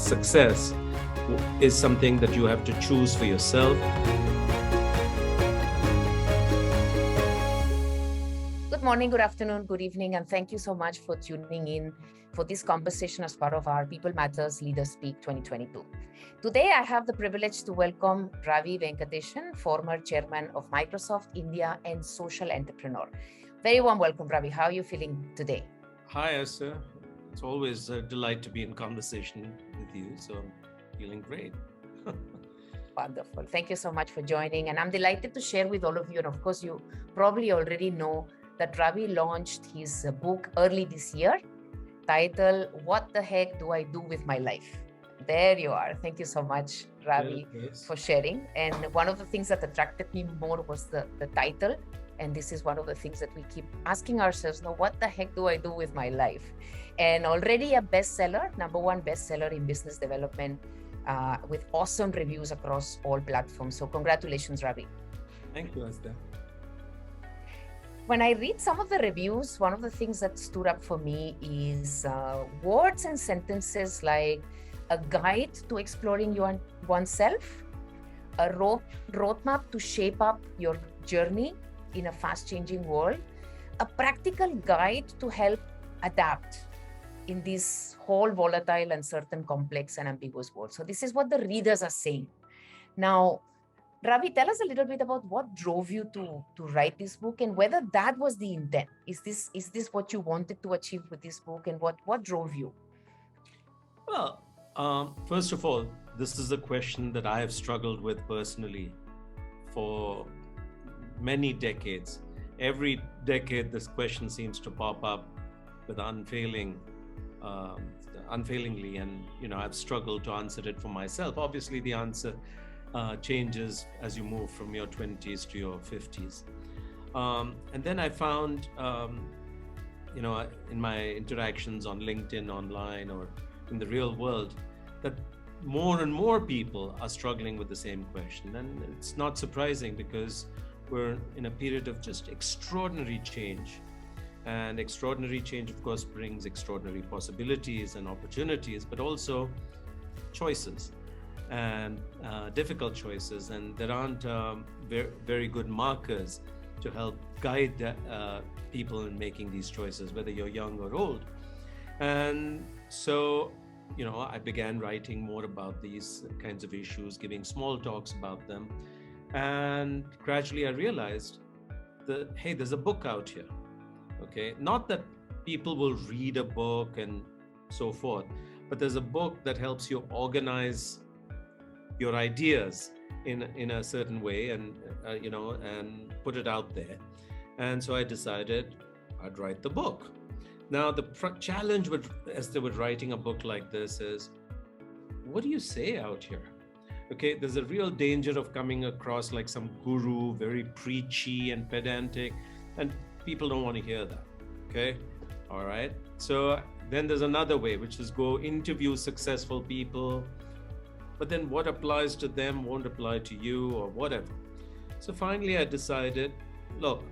success is something that you have to choose for yourself. Good morning, good afternoon, good evening, and thank you so much for tuning in for this conversation as part of our People Matters Leaders Speak 2022. Today, I have the privilege to welcome Ravi Venkatesan, former chairman of Microsoft India and social entrepreneur. Very warm welcome, Ravi. How are you feeling today? Hi, Esther. It's always a delight to be in conversation with you, so I'm feeling great. Wonderful. Thank you so much for joining. And I'm delighted to share with all of you. And of course, you probably already know that Ravi launched his book early this year, titled, What the Heck Do I Do With My Life? There you are. Thank you so much, Ravi, for sharing. And one of the things that attracted me more was the title. And this is one of the things that we keep asking ourselves, now, what the heck do I do with my life? And already a bestseller, #1 bestseller in business development, with awesome reviews across all platforms. So congratulations, Ravi. Thank you, Esther. When I read some of the reviews, one of the things that stood up for me is words and sentences like a guide to exploring oneself, a roadmap to shape up your journey in a fast-changing world, a practical guide to help adapt in this whole volatile, uncertain, complex, and ambiguous world. So this is what the readers are saying. Now, Ravi, tell us a little bit about what drove you to write this book and whether that was the intent. Is this what you wanted to achieve with this book, and what drove you? Well, first of all, this is a question that I have struggled with personally for many decades. Every decade, this question seems to pop up with unfailingly, and I've struggled to answer it for myself. Obviously, the answer changes as you move from your 20s to your 50s. And then I found, in my interactions on LinkedIn, online, or in the real world, that more and more people are struggling with the same question. And it's not surprising because we're in a period of just extraordinary change. And extraordinary change, of course, brings extraordinary possibilities and opportunities, but also choices and difficult choices. And there aren't very good markers to help guide people in making these choices, whether you're young or old. And so, I began writing more about these kinds of issues, giving small talks about them. And gradually I realized that, hey, there's a book out here. Okay, not that people will read a book and so forth, but there's a book that helps you organize your ideas in a certain way and put it out there. And so I decided I'd write the book. Now the challenge with writing a book like this is, what do you say out here? Okay, there's a real danger of coming across like some guru, very preachy and pedantic, and people don't want to hear that. Okay, all right. So then there's another way, which is go interview successful people, but then what applies to them won't apply to you or whatever. So finally I decided, look,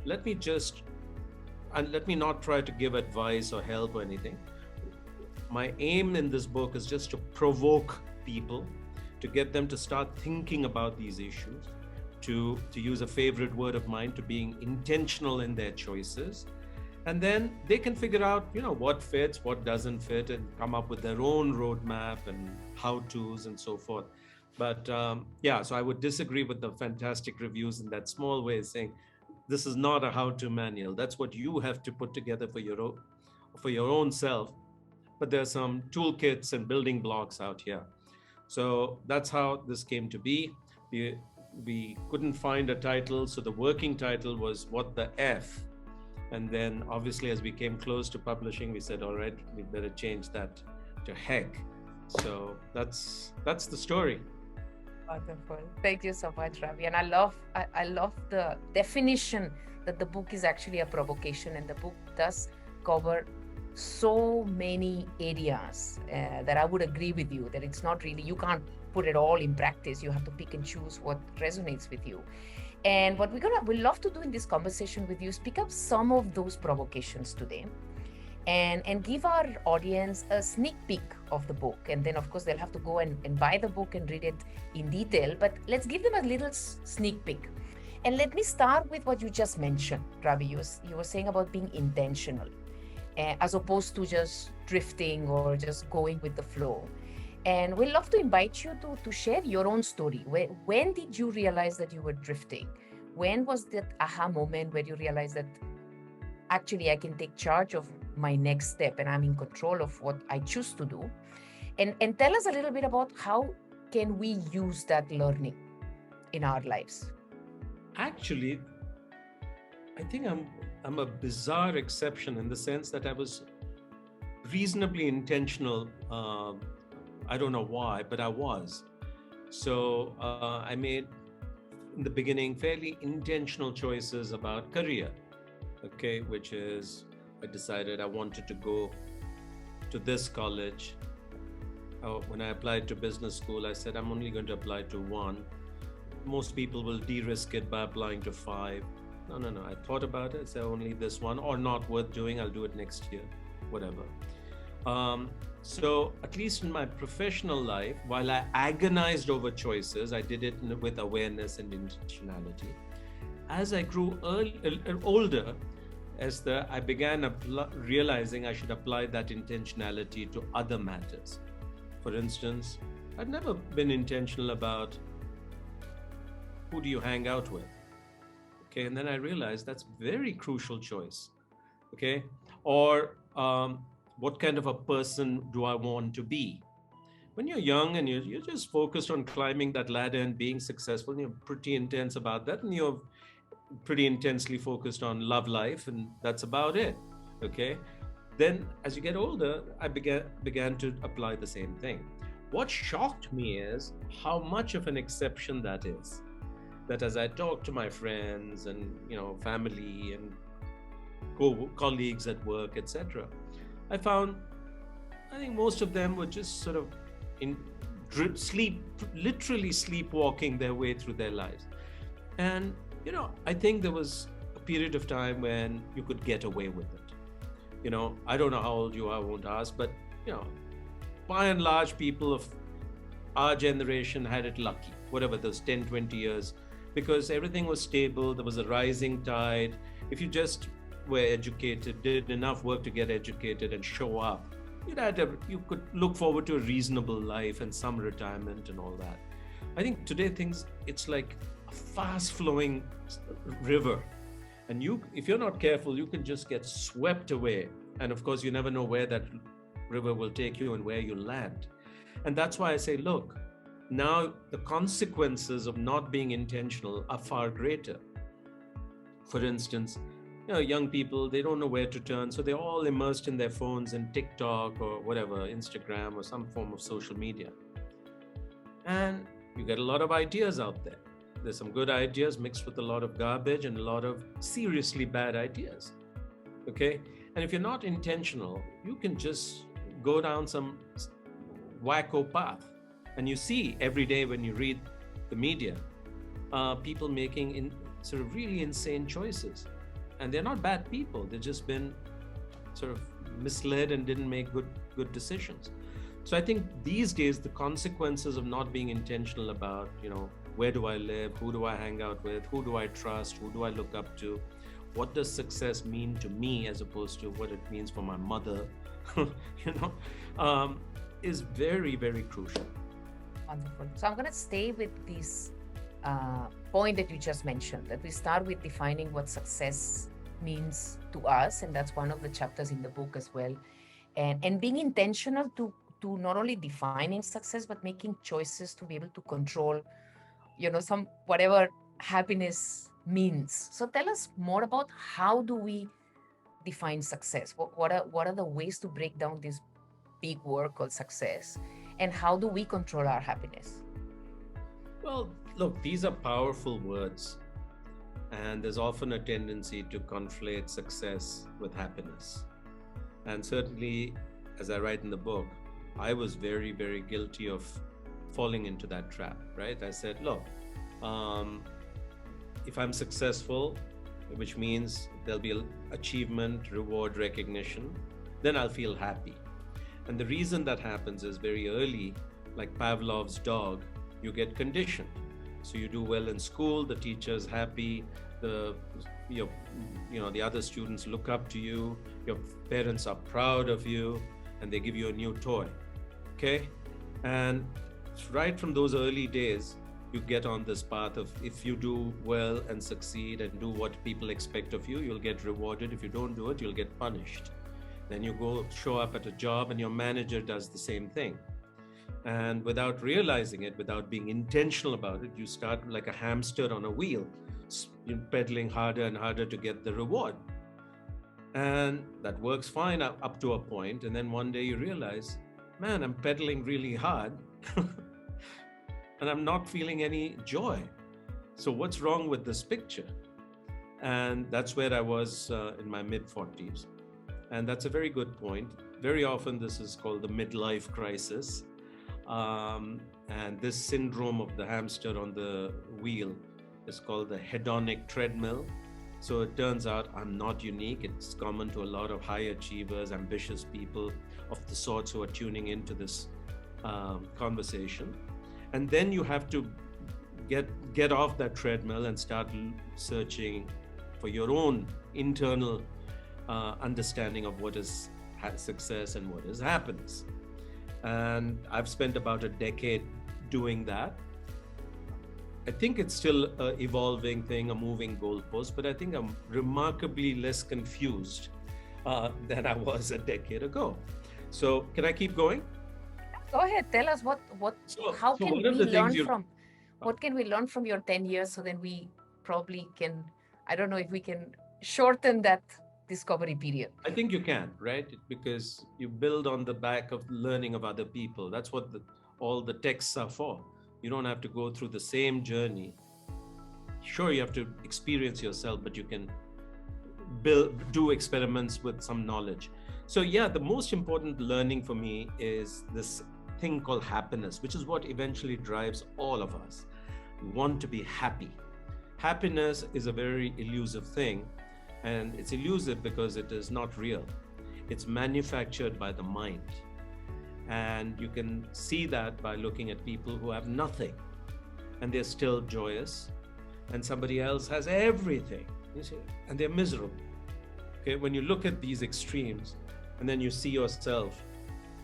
let me not try to give advice or help or anything. My aim in this book is just to provoke people, to get them to start thinking about these issues, to use a favorite word of mine, to being intentional in their choices. And then they can figure out, what fits, what doesn't fit, and come up with their own roadmap and how-tos and so forth. But so I would disagree with the fantastic reviews in that small way, saying this is not a how-to manual. That's what you have to put together for your own self. But there's some toolkits and building blocks out here. So that's how this came to be. We couldn't find a title, so the working title was What the F? And then obviously as we came close to publishing, we said, all right, we better change that to heck. So that's the story. Wonderful. Thank you so much, Ravi. And I love the definition that the book is actually a provocation, and the book does cover so many areas that I would agree with you that it's not really, you can't put it all in practice. You have to pick and choose what resonates with you. And what we'd love to do in this conversation with you is pick up some of those provocations today and give our audience a sneak peek of the book. And then, of course, they'll have to go and buy the book and read it in detail. But let's give them a little sneak peek. And let me start with what you just mentioned, Ravi. You were saying about being intentional as opposed to just drifting or just going with the flow. And we'd love to invite you to share your own story. When did you realize that you were drifting? When was that aha moment where you realized that actually I can take charge of my next step and I'm in control of what I choose to do? And tell us a little bit about how can we use that learning in our lives? Actually, I think I'm a bizarre exception in the sense that I was reasonably intentional. I don't know why, but I was. So I made in the beginning fairly intentional choices about career. Okay, which is I decided I wanted to go to this college. When I applied to business school, I said I'm only going to apply to one. Most people will de-risk it by applying to five. No. I thought about it. So only this one, or not worth doing. I'll do it next year, whatever. So at least in my professional life, while I agonized over choices, I did it with awareness and intentionality. As I grew older, I began realizing I should apply that intentionality to other matters. For instance, I'd never been intentional about who do you hang out with. Okay, and then I realized that's a very crucial choice. Okay, or what kind of a person do I want to be? When you're young and you're just focused on climbing that ladder and being successful, and you're pretty intense about that, and you're pretty intensely focused on love life, and that's about it. Okay, then as you get older, I began to apply the same thing. What shocked me is how much of an exception that is. That as I talk to my friends and family and colleagues at work, etc., I found I think most of them were just sort of in literally sleepwalking their way through their lives. And I think there was a period of time when you could get away with it. I don't know how old you are, I won't ask, but by and large, people of our generation had it lucky, whatever those 10, 20 years, because everything was stable. There was a rising tide. If you just were educated, did enough work to get educated and show up, you could look forward to a reasonable life and some retirement and all that. I think today it's like a fast flowing river. And if you're not careful, you can just get swept away. And of course, you never know where that river will take you and where you land. And that's why I say, look, now the consequences of not being intentional are far greater. For instance, young people, they don't know where to turn. So they're all immersed in their phones and TikTok or whatever, Instagram or some form of social media. And you get a lot of ideas out there. There's some good ideas mixed with a lot of garbage and a lot of seriously bad ideas. Okay? And if you're not intentional, you can just go down some wacko path. And you see every day when you read the media, people making sort of really insane choices. And they're not bad people. They've just been sort of misled and didn't make good decisions. So I think these days, the consequences of not being intentional about, where do I live? Who do I hang out with? Who do I trust? Who do I look up to? What does success mean to me as opposed to what it means for my mother? Is very, very crucial. Wonderful. So I'm going to stay with this point that you just mentioned, that we start with defining what success means to us. And that's one of the chapters in the book as well. And being intentional to not only defining success, but making choices to be able to control, some whatever happiness means. So tell us more about how do we define success? What are the ways to break down this big word called success? And how do we control our happiness? Well, look, these are powerful words. And there's often a tendency to conflate success with happiness. And certainly, as I write in the book, I was very, very guilty of falling into that trap, right? I said, look, if I'm successful, which means there'll be achievement, reward, recognition, then I'll feel happy. And the reason that happens is very early, like Pavlov's dog, you get conditioned. So you do well in school, the teacher's happy, the your the other students look up to you, your parents are proud of you, and they give you a new toy. Okay? And right from those early days, you get on this path of, if you do well and succeed and do what people expect of you, you'll get rewarded. If you don't do it, you'll get punished. Then you go show up at a job and your manager does the same thing. And without realizing it, without being intentional about it, you start like a hamster on a wheel, pedaling harder and harder to get the reward. And that works fine up to a point. And then one day you realize, man, I'm pedaling really hard and I'm not feeling any joy. So what's wrong with this picture? And that's where I was in my mid-40s. And that's a very good point. Very often this is called the midlife crisis. And this syndrome of the hamster on the wheel is called the hedonic treadmill. So it turns out I'm not unique. It's common to a lot of high achievers, ambitious people of the sorts who are tuning into this conversation. And then you have to get off that treadmill and start searching for your own internal understanding of what is success and what is happiness. And I've spent about a decade doing that. I think it's still an evolving thing, a moving goalpost, but I think I'm remarkably less confused than I was a decade ago. So can I keep going? Go ahead, tell us how can we learn from, what can we learn from your 10 years, so then we probably can, I don't know if we can shorten that discovery period. I think you can, right? Because you build on the back of learning of other people. That's what all the texts are for. You don't have to go through the same journey. Sure, you have to experience yourself, but you can do experiments with some knowledge. So yeah, the most important learning for me is this thing called happiness, which is what eventually drives all of us. We want to be happy. Happiness is a very elusive thing, and it's elusive because it is not real. It's manufactured by the mind. And you can see that by looking at people who have nothing and they're still joyous, and somebody else has everything, you see, and they're miserable. Okay, when you look at these extremes and then you see yourself,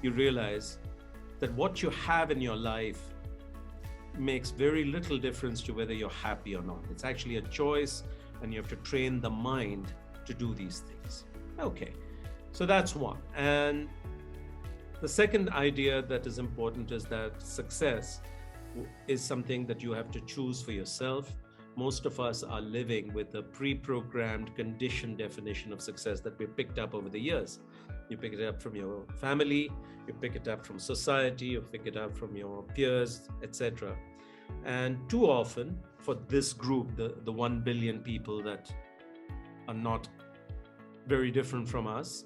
you realize that what you have in your life makes very little difference to whether you're happy or not. It's actually a choice, and you have to train the mind to do these things. Okay, so that's one. And the second idea that is important is that success is something that you have to choose for yourself. Most of us are living with a pre-programmed, conditioned definition of success that we picked up over the years. You pick it up from your family, you pick it up from society, you pick it up from your peers, etc. And too often, for this group, the 1 billion people that are not very different from us,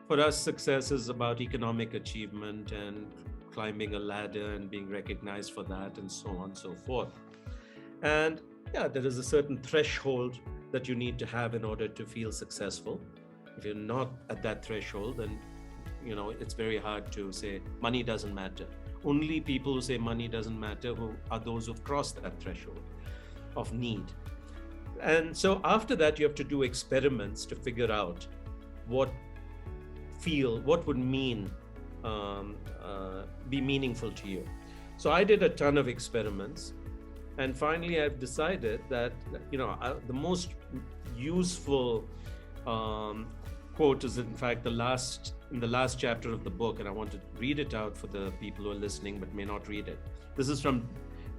for us, success is about economic achievement and climbing a ladder and being recognized for that, and so on and so forth. And yeah, there is a certain threshold that you need to have in order to feel successful. If you're not at that threshold, then it's very hard to say money doesn't matter. Only people who say money doesn't matter who are those who've crossed that threshold of need. And so after that, you have to do experiments to figure out what would be meaningful to you. So I did a ton of experiments, and finally I've decided that the most useful quote is in fact in the last chapter of the book, and I want to read it out for the people who are listening but may not read it. This is from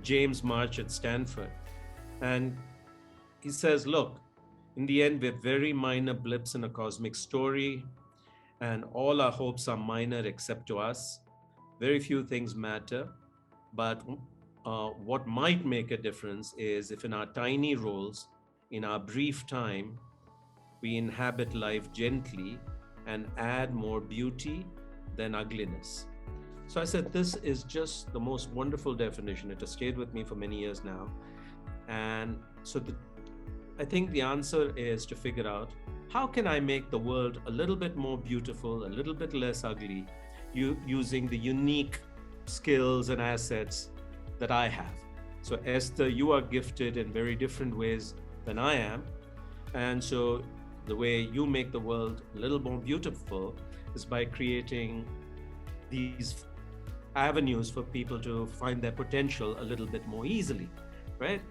James March at Stanford, and he says, look, in the end, we're very minor blips in a cosmic story, and all our hopes are minor except to us. Very few things matter, but what might make a difference is if in our tiny roles, in our brief time, we inhabit life gently and add more beauty than ugliness. So I said, this is just the most wonderful definition. It has stayed with me for many years now. And so I think the answer is to figure out how can I make the world a little bit more beautiful, a little bit less ugly, using the unique skills and assets that I have? So, Esther, you are gifted in very different ways than I am. And so, the way you make the world a little more beautiful is by creating these avenues for people to find their potential a little bit more easily, right?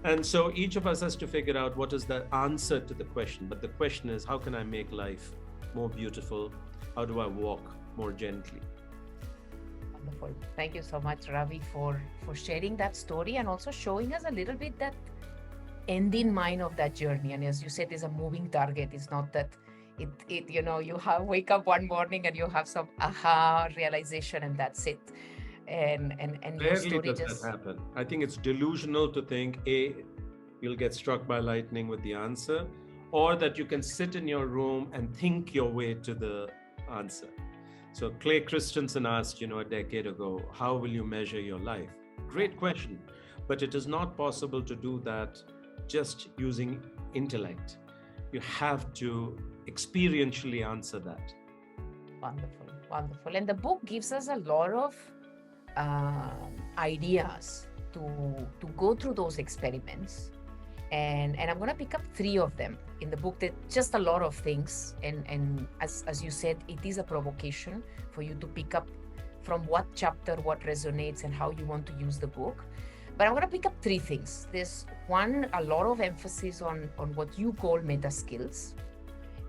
And so each of us has to figure out what is the answer to the question. But the question is, how can I make life more beautiful? How do I walk more gently? Wonderful. Thank you so much, Ravi, for sharing that story and also showing us a little bit that end in mind of that journey. And as you said, is a moving target. It's not that you have wake up one morning and you have some aha realization and that's it. And your Rarely story does that just happen. I think it's delusional to think, A, you'll get struck by lightning with the answer, or that you can sit in your room and think your way to the answer. So Clay Christensen asked, a decade ago, how will you measure your life? Great question. But it is not possible to do that just using intellect. You have to experientially answer that. wonderful, wonderful. And the book gives us a lot of ideas to go through those experiments. And I'm going to pick up 3 of them in the book. That just a lot of things, and as you said, it is a provocation for you to pick up from what chapter what resonates and how you want to use the book. But I'm going to pick up 3 things. There's one, a lot of emphasis on what you call meta skills,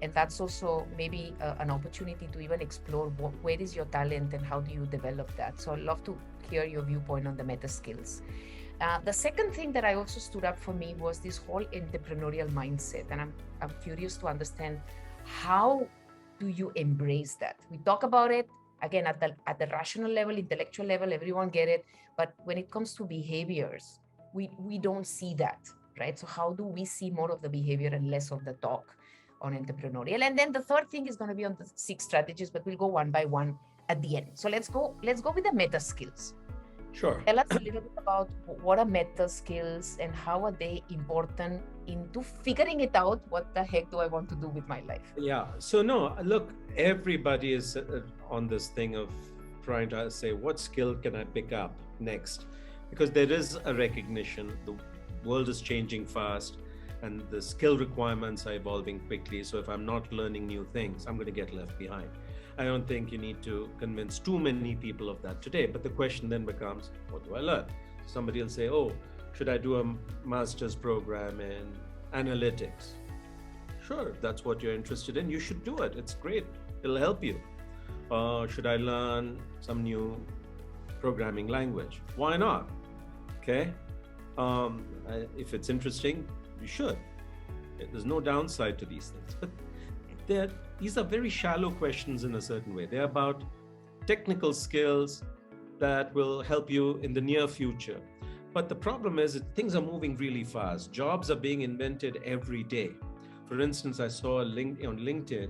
and that's also maybe an opportunity to even explore where is your talent and how do you develop that. So I'd love to hear your viewpoint on the meta skills. The second thing that I also stood up for me was this whole entrepreneurial mindset. And I'm curious to understand, how do you embrace that? We talk about it, again, at the rational level, intellectual level, everyone get it. But when it comes to behaviors, we don't see that, right? So how do we see more of the behavior and less of the talk on entrepreneurial? And then the third thing is going to be on the 6 strategies, but we'll go one by one at the end. So let's go with the meta skills. Sure. Tell us a little bit about what are meta skills and how are they important into figuring it out. What the heck do I want to do with my life? Yeah. So, no, look, everybody is on this thing of trying to say, what skill can I pick up next? Because there is a recognition, the world is changing fast and the skill requirements are evolving quickly. So if I'm not learning new things, I'm going to get left behind. I don't think you need to convince too many people of that today. But the question then becomes, what do I learn? Somebody will say, oh, should I do a master's program in analytics? Sure, if that's what you're interested in, you should do it. It's great. It'll help you. Should I learn some new programming language? Why not? Okay. If it's interesting, you should. There's no downside to these things. But these are very shallow questions in a certain way. They're about technical skills that will help you in the near future. But the problem is that things are moving really fast. Jobs are being invented every day. For instance, I saw on LinkedIn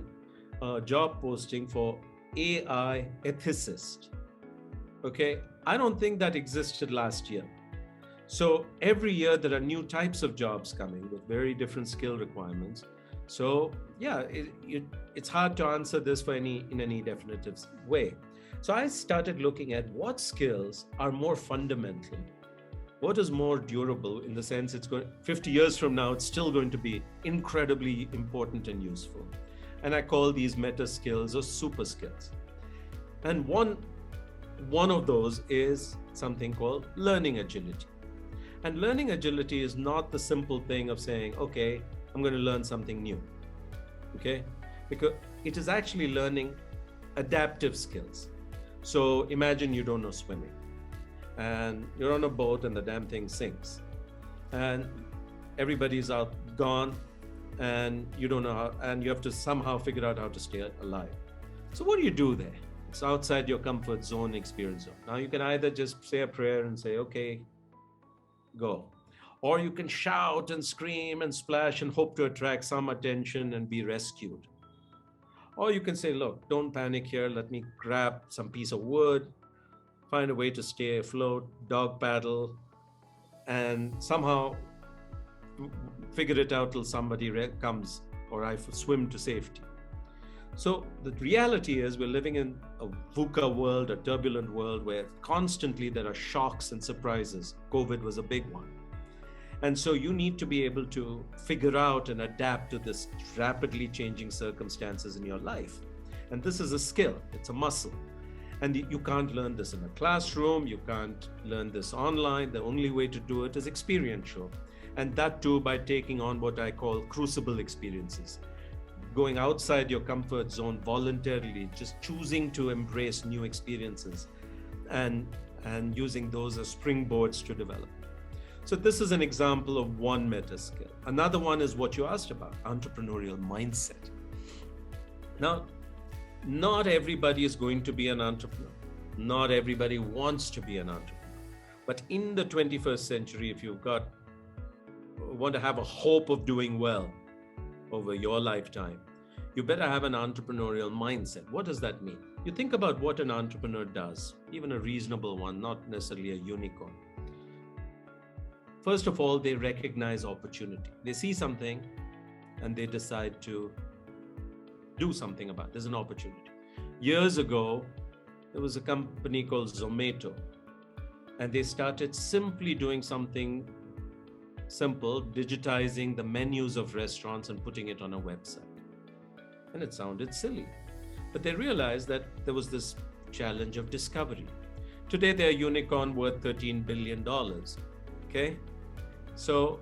a job posting for AI ethicist. Okay, I don't think that existed last year. So every year there are new types of jobs coming with very different skill requirements. So yeah, it's hard to answer this in any definitive way. So I started looking at what skills are more fundamental, what is more durable, in the sense it's going 50 years from now, it's still going to be incredibly important and useful. And I call these meta skills or super skills. And one of those is something called learning agility. And learning agility is not the simple thing of saying, okay, I'm going to learn something new. Okay? Because it is actually learning adaptive skills. So imagine you don't know swimming and you're on a boat and the damn thing sinks and everybody's out gone and you don't know how, and you have to somehow figure out how to stay alive. So what do you do there? It's outside your comfort zone, experience zone. Now you can either just say a prayer and say, okay, go. Or you can shout and scream and splash and hope to attract some attention and be rescued. Or you can say, look, don't panic here. Let me grab some piece of wood, find a way to stay afloat, dog paddle, and somehow figure it out till somebody comes or swim to safety. So the reality is we're living in a VUCA world, a turbulent world where constantly there are shocks and surprises. COVID was a big one. And so you need to be able to figure out and adapt to this rapidly changing circumstances in your life. And this is a skill, it's a muscle. And you can't learn this in a classroom, you can't learn this online. The only way to do it is experiential. And that too by taking on what I call crucible experiences. Going outside your comfort zone voluntarily, just choosing to embrace new experiences and using those as springboards to develop. So this is an example of one meta skill. Another one is what you asked about, entrepreneurial mindset. Now, not everybody is going to be an entrepreneur. Not everybody wants to be an entrepreneur. But in the 21st century, if you've want to have a hope of doing well over your lifetime, you better have an entrepreneurial mindset. What does that mean? You think about what an entrepreneur does, even a reasonable one, not necessarily a unicorn. First of all, they recognize opportunity. They see something and they decide to do something about it. There's an opportunity. Years ago, there was a company called Zomato, and they started simply doing something simple, digitizing the menus of restaurants and putting it on a website. And it sounded silly. But they realized that there was this challenge of discovery. Today, they're a unicorn worth $13 billion. Okay? So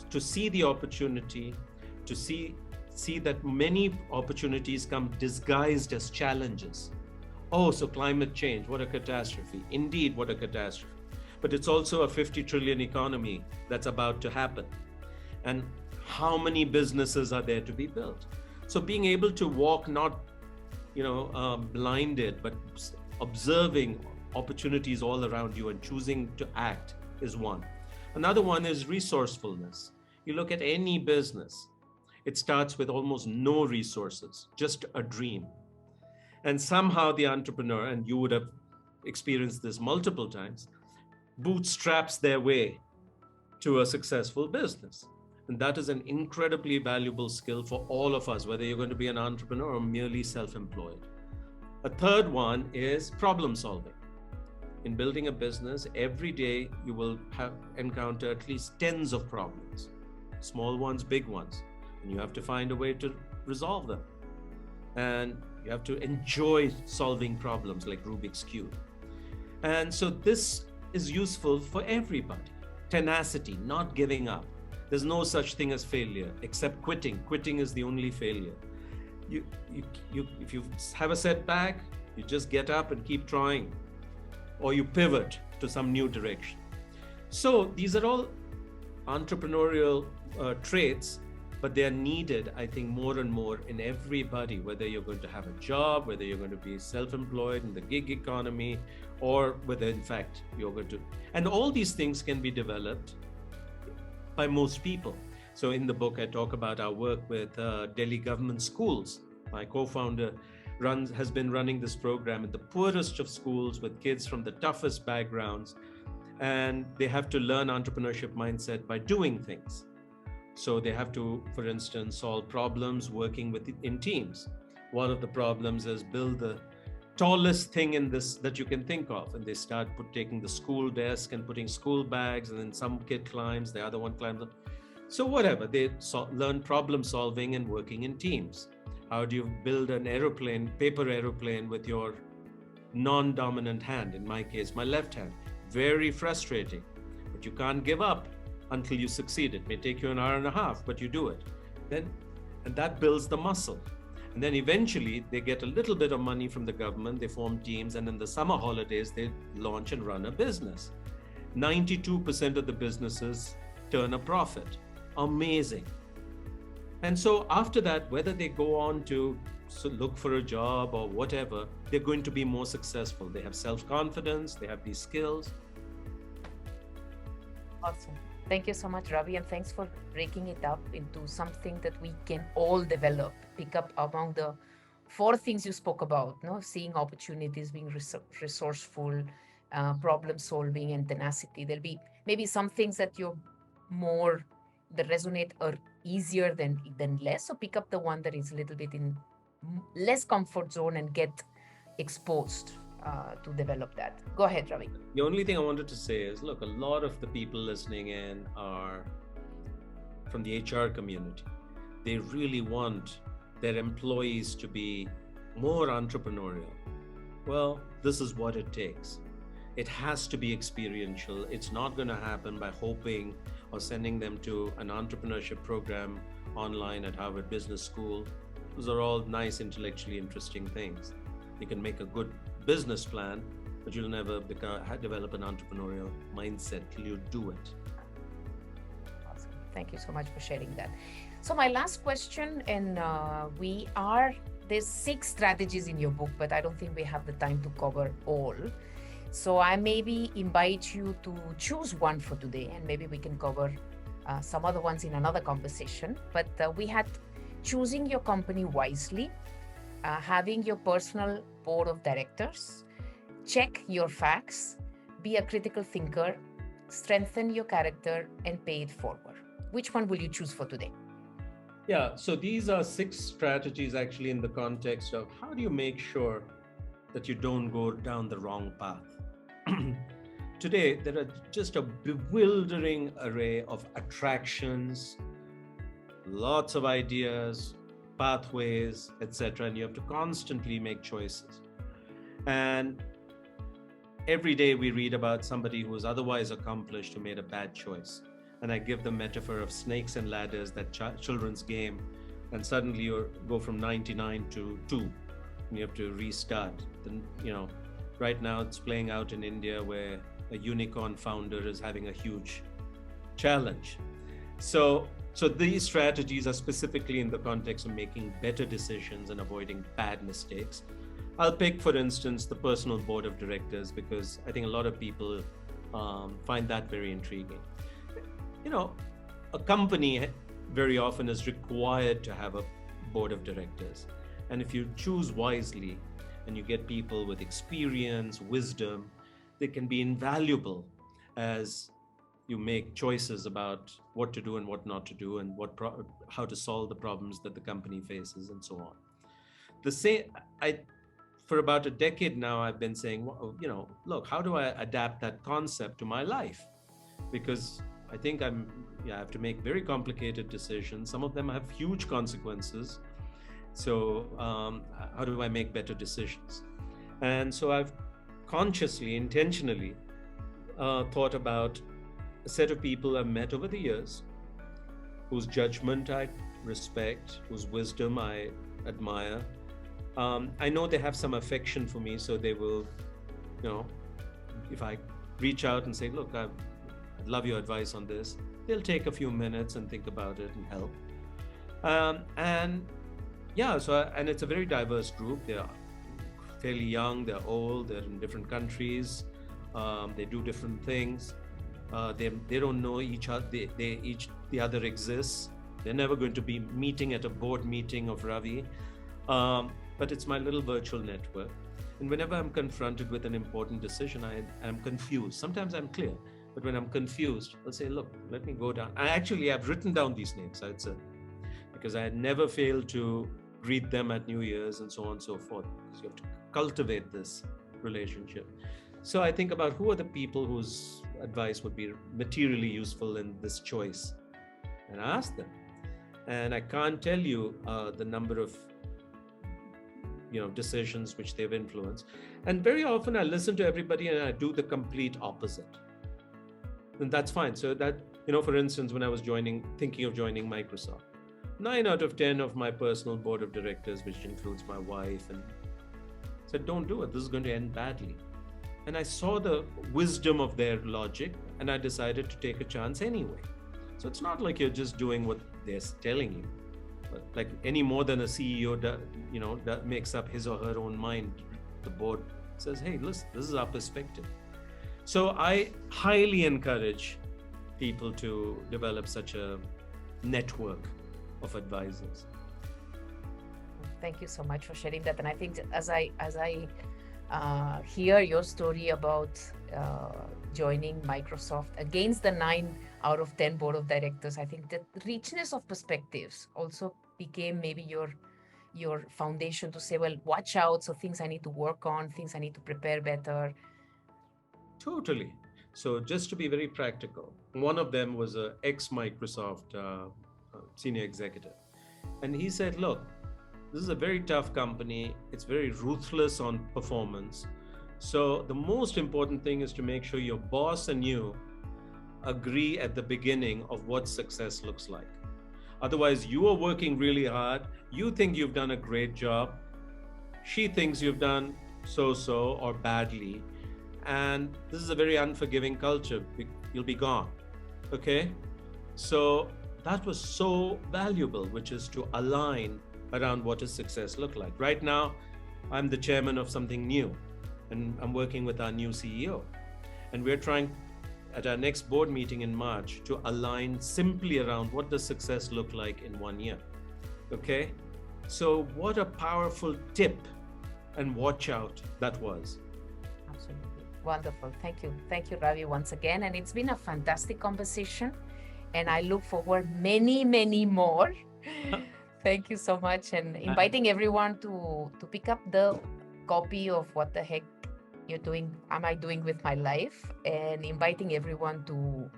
to see the opportunity, to see that many opportunities come disguised as challenges. Oh, so climate change, what a catastrophe. Indeed, what a catastrophe. But it's also a 50 trillion economy that's about to happen. And how many businesses are there to be built? So being able to walk not, blinded, but observing opportunities all around you and choosing to act is one. Another one is resourcefulness. You look at any business, it starts with almost no resources, just a dream. And somehow the entrepreneur, and you would have experienced this multiple times, bootstraps their way to a successful business. And that is an incredibly valuable skill for all of us, whether you're going to be an entrepreneur or merely self-employed. A third one is problem solving. In building a business, every day you will encounter at least tens of problems, small ones, big ones, and you have to find a way to resolve them. And you have to enjoy solving problems like Rubik's Cube. And so this is useful for everybody. Tenacity, not giving up. There's no such thing as failure except quitting. Quitting is the only failure. If you have a setback, you just get up and keep trying, or you pivot to some new direction. So these are all entrepreneurial traits, but they are needed, I think, more and more in everybody, whether you're going to have a job, whether you're going to be self-employed in the gig economy, or whether in fact you're going to, and all these things can be developed by most people. So in the book, I talk about our work with Delhi government schools. My co-founder has been running this program in the poorest of schools with kids from the toughest backgrounds. And they have to learn entrepreneurship mindset by doing things. So they have to, for instance, solve problems working in teams. One of the problems is build the tallest thing in this that you can think of. And they start taking the school desk and putting school bags, and then some kid climbs, the other one climbs up. So whatever, they learn problem solving and working in teams. How do you build an aeroplane, paper aeroplane with your non-dominant hand? In my case, my left hand. Very frustrating, but you can't give up until you succeed. It may take you an hour and a half, but you do it. And that builds the muscle. And then eventually they get a little bit of money from the government, they form teams, and in the summer holidays, they launch and run a business. 92% of the businesses turn a profit. Amazing. And so after that, whether they go on to look for a job or whatever, they're going to be more successful. They have self-confidence, they have these skills. Awesome. Thank you so much, Ravi, and thanks for breaking it up into something that we can all develop, pick up among the 4 things you spoke about, seeing opportunities, being resourceful, problem solving, and tenacity. There'll be maybe some things that that resonate easier than less. So pick up the one that is a little bit in less comfort zone and get exposed to develop that. Go ahead, Ravi. The only thing I wanted to say is, look, a lot of the people listening in are from the HR community. They really want their employees to be more entrepreneurial. Well, this is what it takes. It has to be experiential. It's not going to happen by hoping or sending them to an entrepreneurship program online at Harvard Business School. Those are all nice, intellectually interesting things. You can make a good business plan, but you'll never develop an entrepreneurial mindset till you do it. Awesome. Thank you so much for sharing that. So my last question, and there's 6 strategies in your book, but I don't think we have the time to cover all. So I maybe invite you to choose one for today, and maybe we can cover some other ones in another conversation. But we had choosing your company wisely, having your personal board of directors, check your facts, be a critical thinker, strengthen your character, and pay it forward. Which one will you choose for today? Yeah, so these are 6 strategies actually in the context of how do you make sure that you don't go down the wrong path. Today, there are just a bewildering array of attractions, lots of ideas, pathways, etc., and you have to constantly make choices. And every day we read about somebody who was otherwise accomplished who made a bad choice. And I give the metaphor of snakes and ladders, that children's game, and suddenly you go from 99 to 2, and you have to restart. Then, right now it's playing out in India where a unicorn founder is having a huge challenge. So these strategies are specifically in the context of making better decisions and avoiding bad mistakes. I'll pick, for instance, the personal board of directors, because I think a lot of people find that very intriguing. A company very often is required to have a board of directors. And if you choose wisely and you get people with experience, wisdom, they can be invaluable as you make choices about what to do and what not to do, and how to solve the problems that the company faces, and so on. For about a decade now, I've been saying, look, how do I adapt that concept to my life? Because I think I have to make very complicated decisions. Some of them have huge consequences. So how do I make better decisions? And so I've consciously, intentionally thought about a set of people I've met over the years, whose judgment I respect, whose wisdom I admire. I know they have some affection for me, so they will, if I reach out and say, look, I'd love your advice on this, they'll take a few minutes and think about it and help. And it's a very diverse group. They're fairly young, they're old, they're in different countries, they do different things. They don't know each other, the other exists. They're never going to be meeting at a board meeting of Ravi, but it's my little virtual network. And whenever I'm confronted with an important decision, I'm confused. Sometimes I'm clear, but when I'm confused, I'll say, look, let me go down. I've written down these names, I'd say, because I had never failed to greet them at New Year's and so on and so forth. So you have to cultivate this relationship. So I think about who are the people whose advice would be materially useful in this choice, and I ask them. And I can't tell you the number of decisions which they've influenced. And very often I listen to everybody and I do the complete opposite. And that's fine. So that, for instance, when I was thinking of joining Microsoft, 9 out of 10 of my personal board of directors, which includes my wife, and said, don't do it. This is going to end badly. And I saw the wisdom of their logic, and I decided to take a chance anyway. So it's not like you're just doing what they're telling you, but like any more than a CEO that makes up his or her own mind. The board says, hey, listen, this is our perspective. So I highly encourage people to develop such a network of advisors. Thank you so much for sharing that. And I think as I hear your story about joining Microsoft against the 9 out of 10 board of directors. I think that richness of perspectives also became maybe your foundation to say, well, watch out. So things I need to work on, things I need to prepare better. Totally. So just to be very practical, one of them was a ex-Microsoft senior executive, and he said, "Look, this is a very tough company. It's very ruthless on performance. So the most important thing is to make sure your boss and you agree at the beginning of what success looks like. Otherwise, you are working really hard. You think you've done a great job. She thinks you've done so or badly. And this is a very unforgiving culture. You'll be gone." Okay? So that was so valuable, which is to align around what does success look like. Right now, I'm the chairman of something new, and I'm working with our new CEO. And we're trying at our next board meeting in March to align simply around what does success look like in 1 year. Okay? So what a powerful tip and watch out that was. Absolutely. Wonderful. Thank you. Thank you, Ravi, once again. And it's been a fantastic conversation. And I look forward many more. Thank you so much. And inviting everyone to pick up the copy of What the Heck Am I Doing with My Life? And inviting everyone to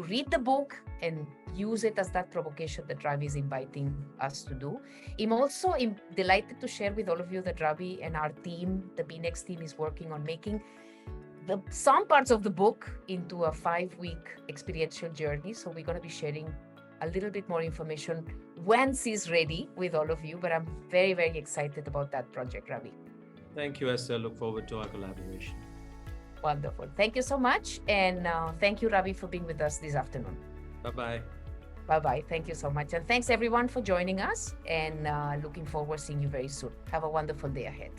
read the book and use it as that provocation that Ravi is inviting us to do. I'm also delighted to share with all of you that Ravi and our team, the BNext team, is working on making some parts of the book into a 5-week experiential journey. So we're going to be sharing a little bit more information once it's ready with all of you. But I'm very excited about that project, Ravi. Thank you, Esther. Look forward to our collaboration. Wonderful. Thank you so much. And thank you, Ravi, for being with us this afternoon. Bye-bye. Bye-bye. Thank you so much. And thanks, everyone, for joining us. And looking forward to seeing you very soon. Have a wonderful day ahead.